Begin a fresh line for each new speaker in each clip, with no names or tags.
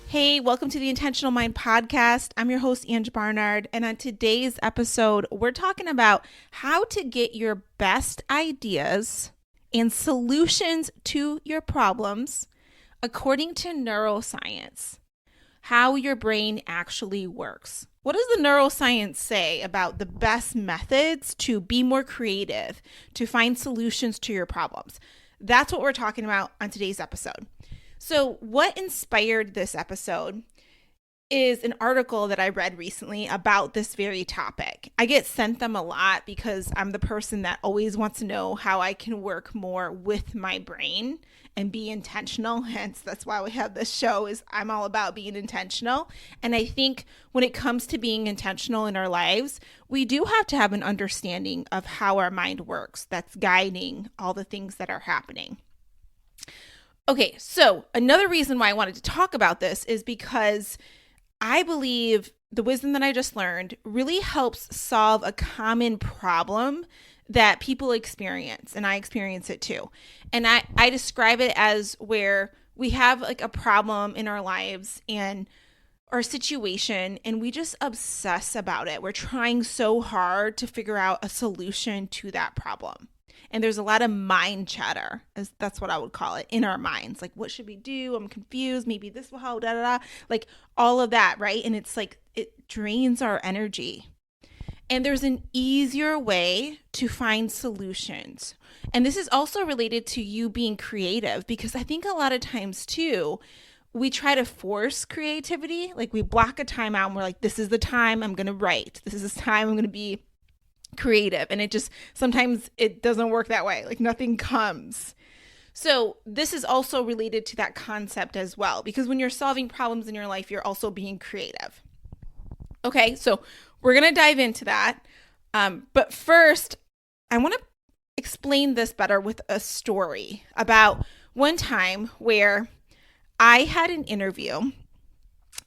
Hey, welcome to the Intentional Mind podcast. I'm your host, Ange Barnard, and on today's episode, we're talking about how to get your best ideas and solutions to your problems according to neuroscience, how your brain actually works. What does the neuroscience say about the best methods to be more creative, to find solutions to your problems? That's what we're talking about on today's episode. So what inspired this episode is an article that I read recently about this very topic. I get sent them a lot because I'm the person that always wants to know how I can work more with my brain and be intentional. Hence, that's why we have this show, is I'm all about being intentional. And I think when it comes to being intentional in our lives, we do have to have an understanding of how our mind works that's guiding all the things that are happening. Okay, so another reason why I wanted to talk about this is because I believe the wisdom that I just learned really helps solve a common problem that people experience, and I experience it too. And I describe it as where we have like a problem in our lives and our situation, and we just obsess about it. We're trying so hard to figure out a solution to that problem. And there's a lot of mind chatter, that's what I would call it, in our minds. Like, what should we do? I'm confused. Maybe this will help, like all of that, right? And it's like, it drains our energy. And there's an easier way to find solutions. And this is also related to you being creative, because I think a lot of times too, we try to force creativity. Like, we block a time out and we're like, this is the time I'm going to write. This is the time I'm going to be creative. And it just, sometimes it doesn't work that way. Like, nothing comes. So this is also related to that concept as well, because when you're solving problems in your life, you're also being creative. Okay, so we're going to dive into that. But first, I want to explain this better with a story about one time where I had an interview,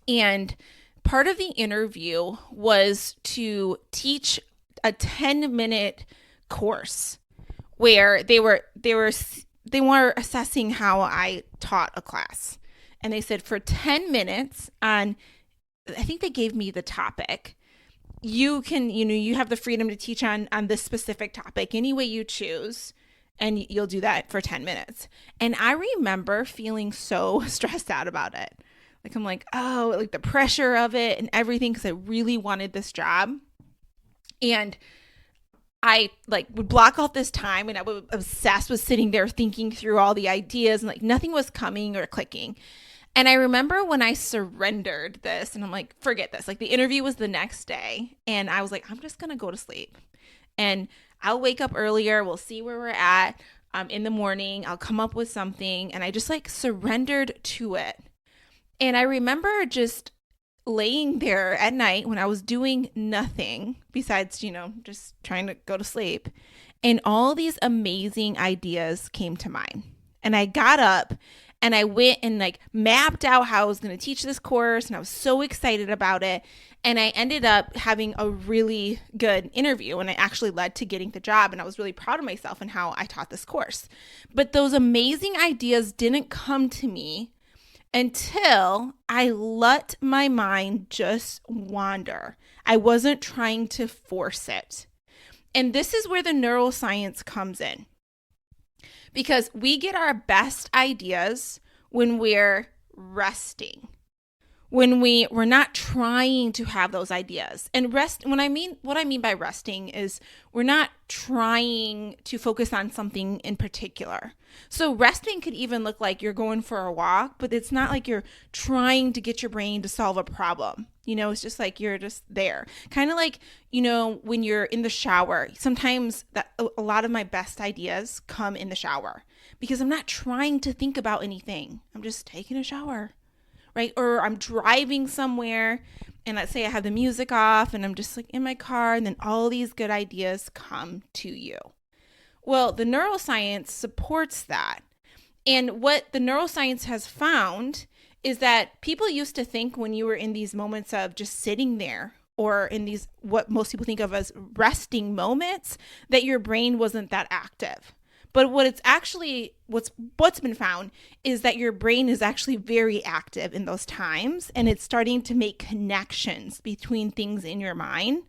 and part of the interview was to teach a 10-minute course where they were assessing how I taught a class. And they said for 10 minutes on, I think they gave me the topic. You can, you have the freedom to teach on this specific topic any way you choose, and you'll do that for 10 minutes. And I remember feeling so stressed out about it. Like, I'm like, oh, like the pressure of it and everything, because I really wanted this job. And I would block off this time, and I would obsess with sitting there thinking through all the ideas, and like nothing was coming or clicking. And I remember when I surrendered this, and I'm like, forget this. Like, the interview was the next day, and I was like, I'm just going to go to sleep, and I'll wake up earlier. We'll see where we're at in the morning. I'll come up with something. And I just like surrendered to it. And I remember just laying there at night when I was doing nothing besides, just trying to go to sleep. And all these amazing ideas came to mind. And I got up and I went and like mapped out how I was going to teach this course. And I was so excited about it. And I ended up having a really good interview, and it actually led to getting the job. And I was really proud of myself and how I taught this course. But those amazing ideas didn't come to me until I let my mind just wander. I wasn't trying to force it. And this is where the neuroscience comes in. Because we get our best ideas when we're resting. When we're not trying to have those ideas. And what I mean by resting is we're not trying to focus on something in particular. So resting could even look like you're going for a walk, but it's not like you're trying to get your brain to solve a problem. It's just like you're just there. Kind of like, when you're in the shower, sometimes a lot of my best ideas come in the shower because I'm not trying to think about anything. I'm just taking a shower. Right? Or I'm driving somewhere, and let's say I have the music off and I'm just like in my car, and then all these good ideas come to you. Well, the neuroscience supports that. And what the neuroscience has found is that people used to think when you were in these moments of just sitting there, or in these, what most people think of as resting moments, that your brain wasn't that active. But what's been found is that your brain is actually very active in those times, and it's starting to make connections between things in your mind.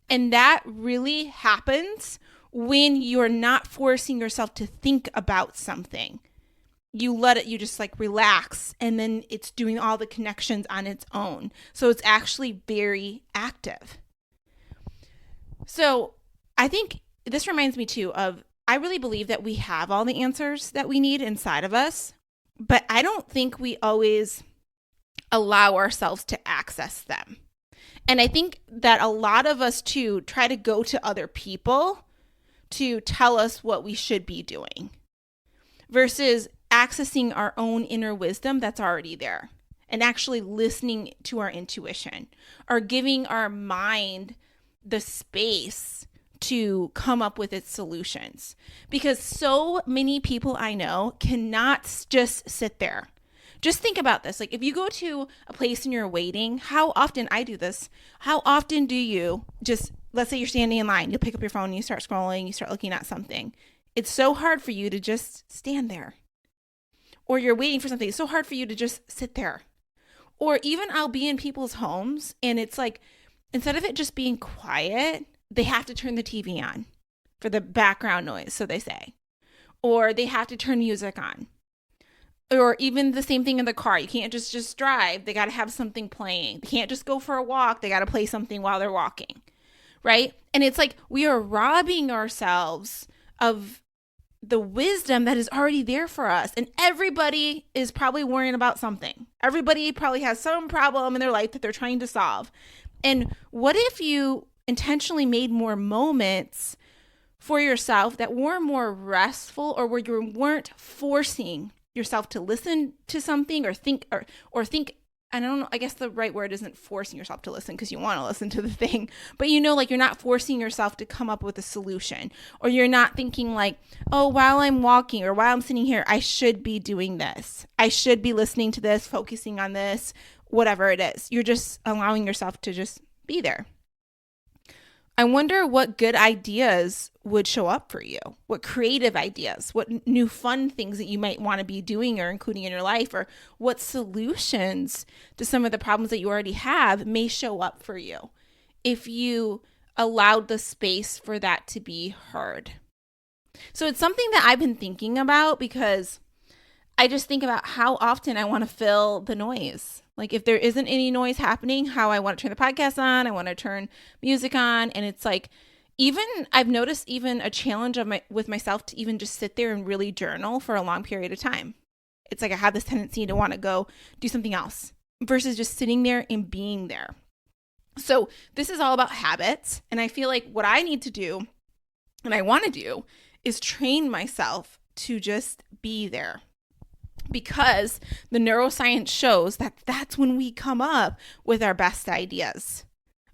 And that really happens when you're not forcing yourself to think about something. You just like relax, and then it's doing all the connections on its own. So it's actually very active. So I think this reminds me too of, I really believe that we have all the answers that we need inside of us, but I don't think we always allow ourselves to access them. And I think that a lot of us too try to go to other people to tell us what we should be doing versus accessing our own inner wisdom that's already there and actually listening to our intuition or giving our mind the space to come up with its solutions. Because so many people I know cannot just sit there. Just think about this. Like if you go to a place and you're waiting, how often, I do this, how often do you just, let's say you're standing in line, you'll pick up your phone and you start scrolling, you start looking at something. It's so hard for you to just stand there. Or you're waiting for something. It's so hard for you to just sit there. Or even I'll be in people's homes and it's like, instead of it just being quiet, they have to turn the TV on for the background noise, so they say. Or they have to turn music on. Or even the same thing in the car. You can't just drive. They got to have something playing. They can't just go for a walk. They got to play something while they're walking, right? And it's like we are robbing ourselves of the wisdom that is already there for us. And everybody is probably worrying about something. Everybody probably has some problem in their life that they're trying to solve. And what if you intentionally made more moments for yourself that were more restful, or where you weren't forcing yourself to listen to something or think, I don't know, I guess the right word isn't forcing yourself to listen because you want to listen to the thing, but like you're not forcing yourself to come up with a solution, or you're not thinking like, oh, while I'm walking or while I'm sitting here, I should be doing this. I should be listening to this, focusing on this, whatever it is. You're just allowing yourself to just be there. I wonder what good ideas would show up for you, what creative ideas, what new fun things that you might want to be doing or including in your life, or what solutions to some of the problems that you already have may show up for you if you allowed the space for that to be heard. So it's something that I've been thinking about, because I just think about how often I want to fill the noise. Like if there isn't any noise happening, how I want to turn the podcast on, I want to turn music on. And it's like, even I've noticed even a challenge with myself to even just sit there and really journal for a long period of time. It's like I have this tendency to want to go do something else versus just sitting there and being there. So this is all about habits. And I feel like what I need to do and I want to do is train myself to just be there. Because the neuroscience shows that that's when we come up with our best ideas,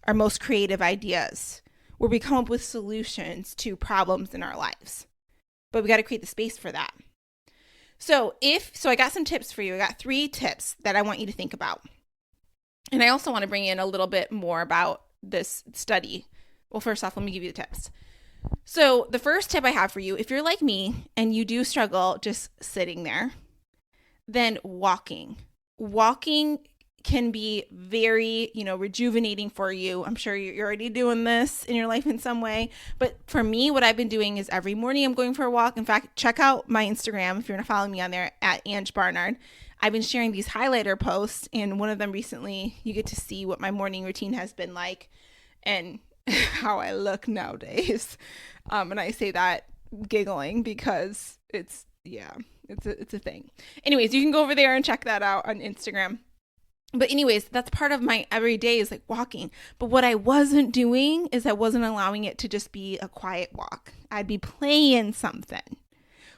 our most creative ideas, where we come up with solutions to problems in our lives. But we got to create the space for that. So I got some tips for you. I got 3 tips that I want you to think about. And I also want to bring in a little bit more about this study. Well, first off, let me give you the tips. So the first tip I have for you, if you're like me and you do struggle just sitting there, then walking can be very, rejuvenating for you. I'm sure you're already doing this in your life in some way. But for me, what I've been doing is every morning I'm going for a walk. In fact, check out my Instagram if you're going to follow me on there at Ange Barnard. I've been sharing these highlighter posts, and one of them recently, you get to see what my morning routine has been like and how I look nowadays. And I say that giggling because it's a thing. Anyways, you can go over there and check that out on Instagram. But anyways, that's part of my everyday is like walking. But what I wasn't doing is I wasn't allowing it to just be a quiet walk. I'd be playing something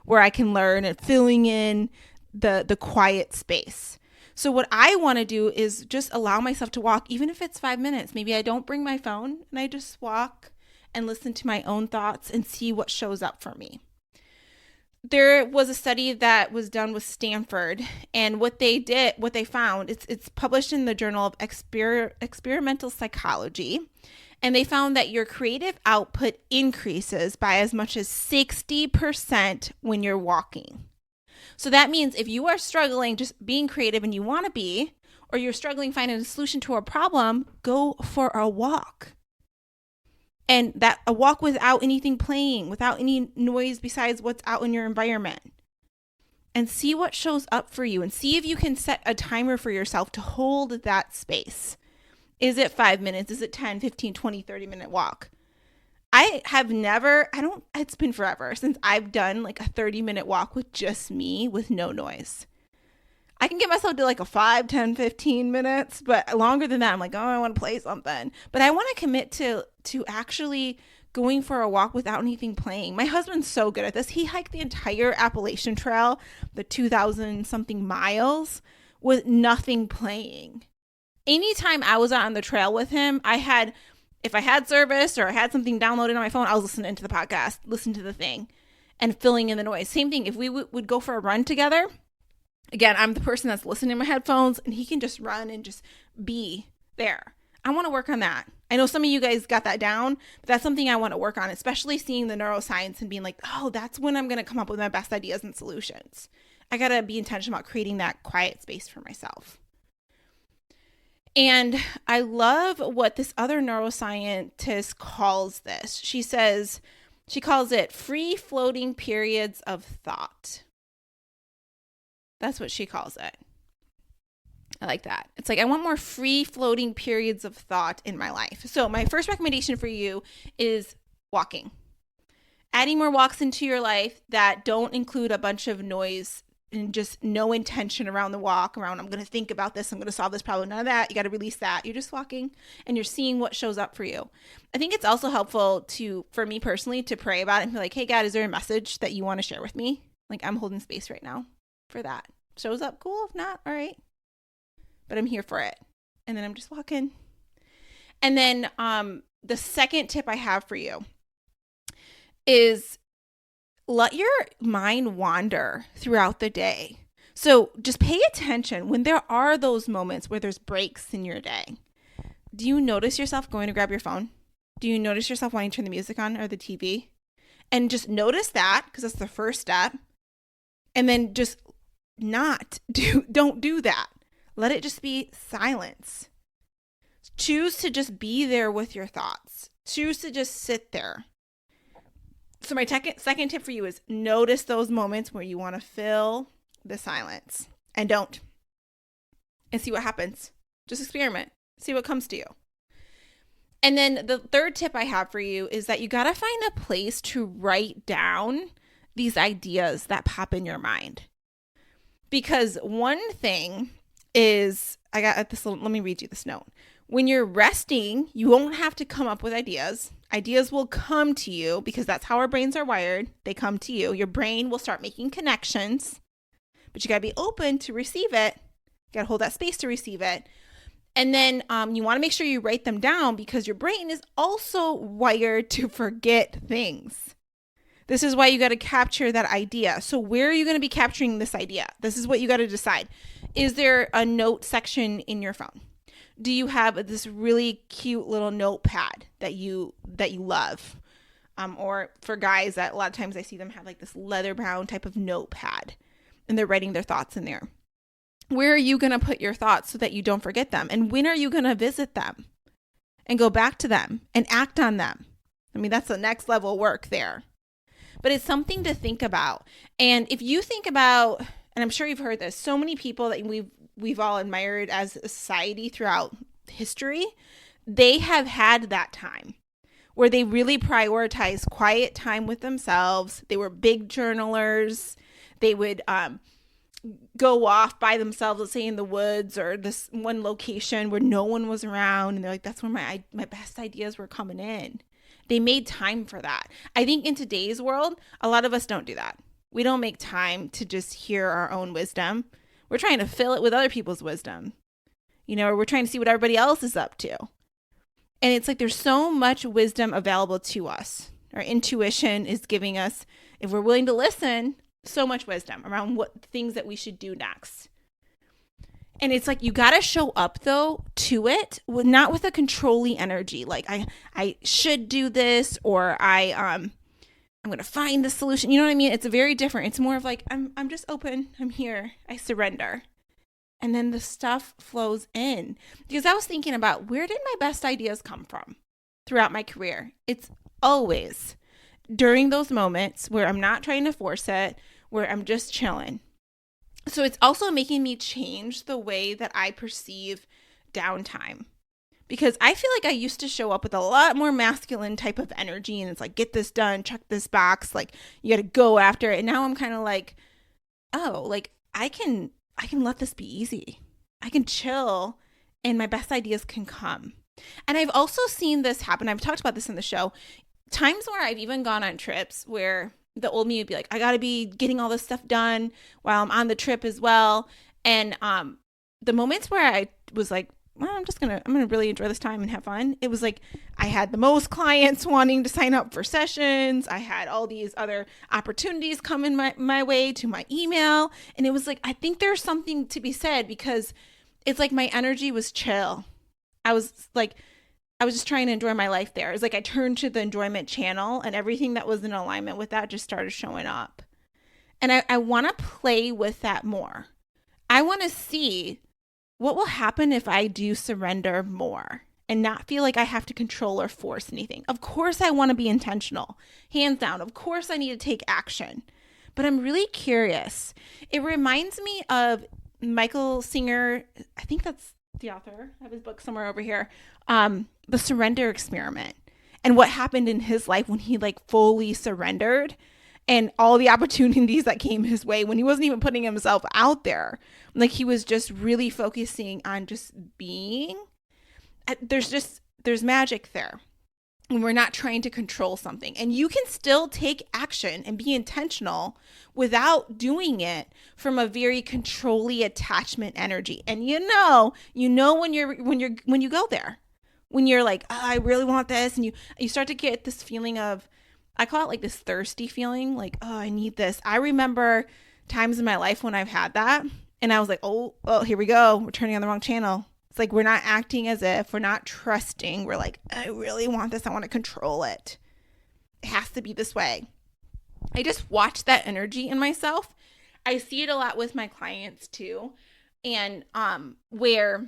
where I can learn and filling in the quiet space. So what I want to do is just allow myself to walk, even if it's 5 minutes. Maybe I don't bring my phone and I just walk and listen to my own thoughts and see what shows up for me. There was a study that was done with Stanford, and what they found, it's published in the Journal of Experimental Psychology, And they found that your creative output increases by as much as 60% when you're walking. So that means if you are struggling just being creative and you want to be, or you're struggling finding a solution to a problem, go for a walk. And that a walk without anything playing, without any noise besides what's out in your environment. And see what shows up for you, and see if you can set a timer for yourself to hold that space. Is it 5 minutes? Is it 10, 15, 20, 30-minute walk? It's been forever since I've done like a 30-minute walk with just me with no noise. I can get myself to like a 5, 10, 15 minutes, but longer than that, I'm like, oh, I want to play something. But I want to commit to actually going for a walk without anything playing. My husband's so good at this. He hiked the entire Appalachian Trail, the 2,000 something miles, with nothing playing. Anytime I was out on the trail with him, if I had service or I had something downloaded on my phone, I was listening to the podcast, listening to the thing, and filling in the noise. Same thing, if we would go for a run together, again, I'm the person that's listening to my headphones, and he can just run and just be there. I want to work on that. I know some of you guys got that down, but that's something I want to work on, especially seeing the neuroscience and being like, oh, that's when I'm going to come up with my best ideas and solutions. I got to be intentional about creating that quiet space for myself. And I love what this other neuroscientist calls this. She calls it free floating periods of thought. That's what she calls it. I like that. It's like, I want more free floating periods of thought in my life. So my first recommendation for you is walking. Adding more walks into your life that don't include a bunch of noise and just no intention around the walk, I'm going to think about this, I'm going to solve this problem. None of that. You got to release that. You're just walking and you're seeing what shows up for you. I think it's also helpful for me personally, to pray about it and be like, hey, God, is there a message that you want to share with me? Like, I'm holding space right now for that. Shows up, cool. If not, all right. But I'm here for it. And then I'm just walking. And then the second tip I have for you is let your mind wander throughout the day. So just pay attention when there are those moments where there's breaks in your day. Do you notice yourself going to grab your phone? Do you notice yourself wanting to turn the music on or the TV? And just notice that, because that's the first step. And then just don't do that. Let it just be silence. Choose to just be there with your thoughts. Choose to just sit there. So my second tip for you is notice those moments where you want to fill the silence, and don't. And see what happens. Just experiment. See what comes to you. And then the third tip I have for you is that you got to find a place to write down these ideas that pop in your mind. Because one thing is, let me read you this note. When you're resting, you won't have to come up with ideas. Ideas will come to you because that's how our brains are wired. They come to you. Your brain will start making connections, but you got to be open to receive it. You got to hold that space to receive it. And then you want to make sure you write them down because your brain is also wired to forget things. This is why you got to capture that idea. So where are you going to be capturing this idea? This is what you got to decide. Is there a note section in your phone? Do you have this really cute little notepad that you love? Or for guys, that a lot of times I see them have like this leather bound type of notepad and they're writing their thoughts in there. Where are you going to put your thoughts so that you don't forget them? And when are you going to visit them and go back to them and act on them? I mean, that's the next level work there. But it's something to think about. And if you think about, and I'm sure you've heard this, so many people that we've all admired as a society throughout history, they have had that time where they really prioritized quiet time with themselves. They were big journalers. They would go off by themselves, let's say in the woods or this one location where no one was around. And they're like, that's where my best ideas were coming in. They made time for that. I think in today's world, a lot of us don't do that. We don't make time to just hear our own wisdom. We're trying to fill it with other people's wisdom, or we're trying to see what everybody else is up to. And it's like there's so much wisdom available to us. Our intuition is giving us, if we're willing to listen, so much wisdom around what things that we should do next. And it's like you got to show up though to it, not with a controlling energy. Like I should do this, or I'm going to find the solution. You know what I mean? It's very different. It's more of like I'm just open. I'm here. I surrender. And then the stuff flows in. Because I was thinking about, where did my best ideas come from throughout my career? It's always during those moments where I'm not trying to force it, where I'm just chilling. So it's also making me change the way that I perceive downtime. Because I feel like I used to show up with a lot more masculine type of energy, and it's like, get this done, check this box, like you got to go after it. And now I'm kind of like, oh, like I can let this be easy. I can chill and my best ideas can come. And I've also seen this happen. I've talked about this in the show. Times where I've even gone on trips where the old me would be like, I got to be getting all this stuff done while I'm on the trip as well. And the moments where I was like, well, I'm going to really enjoy this time and have fun. It was like I had the most clients wanting to sign up for sessions. I had all these other opportunities come in my way to my email. And it was like, I think there's something to be said, because it's like my energy was chill. I was just trying to enjoy my life there. It's like I turned to the enjoyment channel, and everything that was in alignment with that just started showing up. And I want to play with that more. I want to see what will happen if I do surrender more and not feel like I have to control or force anything. Of course, I want to be intentional, hands down. Of course, I need to take action. But I'm really curious. It reminds me of Michael Singer. I think that's the author. I have his book somewhere over here. The Surrender Experiment, and what happened in his life when he like fully surrendered, and all the opportunities that came his way when he wasn't even putting himself out there. Like he was just really focusing on just being. There's magic there. And we're not trying to control something. And you can still take action and be intentional without doing it from a very controlling attachment energy. And you know when you go there. When you're like, oh, I really want this, and you start to get this feeling of, I call it like this thirsty feeling, like, oh, I need this. I remember times in my life when I've had that, and I was like, oh, here we go. We're turning on the wrong channel. It's like we're not acting as if, we're not trusting. We're like, I really want this. I want to control it. It has to be this way. I just watch that energy in myself. I see it a lot with my clients too. And where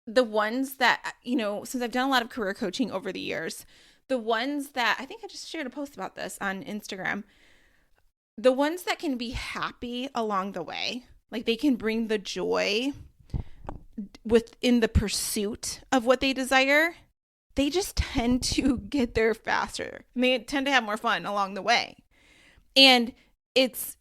the ones that, since I've done a lot of career coaching over the years, the ones that, I think I just shared a post about this on Instagram, the ones that can be happy along the way, like they can bring the joy within the pursuit of what they desire, they just tend to get there faster. And they tend to have more fun along the way. And it's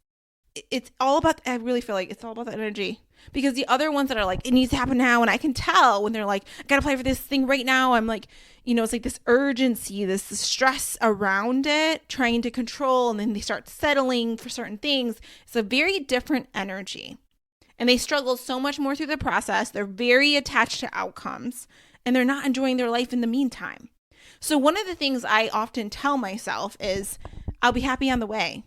all about, I really feel like it's all about the energy. Because the other ones that are like, it needs to happen now, and I can tell when they're like, I gotta apply for this thing right now. I'm like, it's like this urgency, this stress around it, trying to control, and then they start settling for certain things. It's a very different energy. And they struggle so much more through the process. They're very attached to outcomes, and they're not enjoying their life in the meantime. So one of the things I often tell myself is, I'll be happy on the way.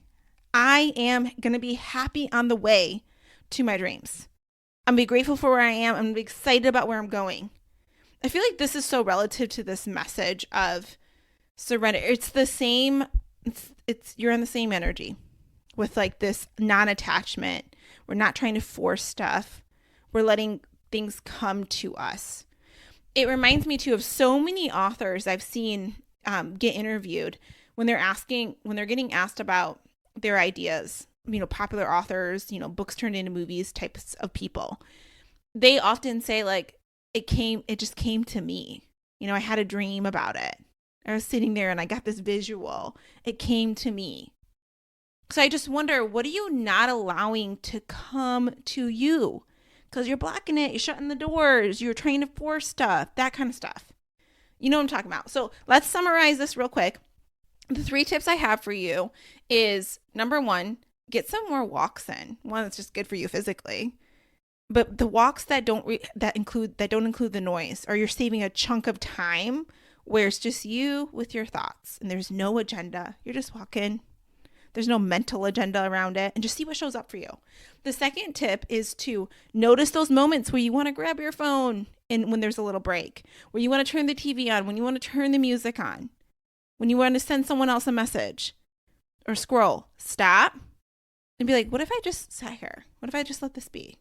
I am going to be happy on the way to my dreams. I'm going to be grateful for where I am. I'm going to be excited about where I'm going. I feel like this is so relative to this message of surrender. It's the same. You're on the same energy with like this non-attachment. We're not trying to force stuff. We're letting things come to us. It reminds me too of so many authors I've seen get interviewed when they're getting asked about their ideas, popular authors, books turned into movies types of people. They often say like, it just came to me. I had a dream about it. I was sitting there and I got this visual. It came to me. So I just wonder, what are you not allowing to come to you? Because you're blocking it. You're shutting the doors. You're trying to force stuff, that kind of stuff. You know what I'm talking about. So let's summarize this real quick. The 3 tips I have for you is, number 1, get some more walks in. One that's just good for you physically. But the walks that don't include the noise, or you're saving a chunk of time where it's just you with your thoughts and there's no agenda. You're just walking. There's no mental agenda around it, and just see what shows up for you. The second tip is to notice those moments where you want to grab your phone and when there's a little break, where you want to turn the TV on, when you want to turn the music on, when you want to send someone else a message or scroll. Stop and be like, what if I just sat here? What if I just let this be?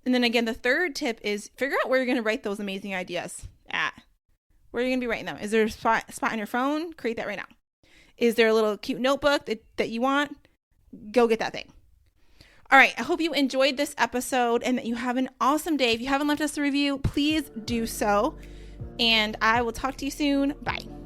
And then again, the third tip is figure out where you're going to write those amazing ideas at. Where are you going to be writing them? Is there a spot on your phone? Create that right now. Is there a little cute notebook that you want? Go get that thing. All right. I hope you enjoyed this episode and that you have an awesome day. If you haven't left us a review, please do so. And I will talk to you soon. Bye.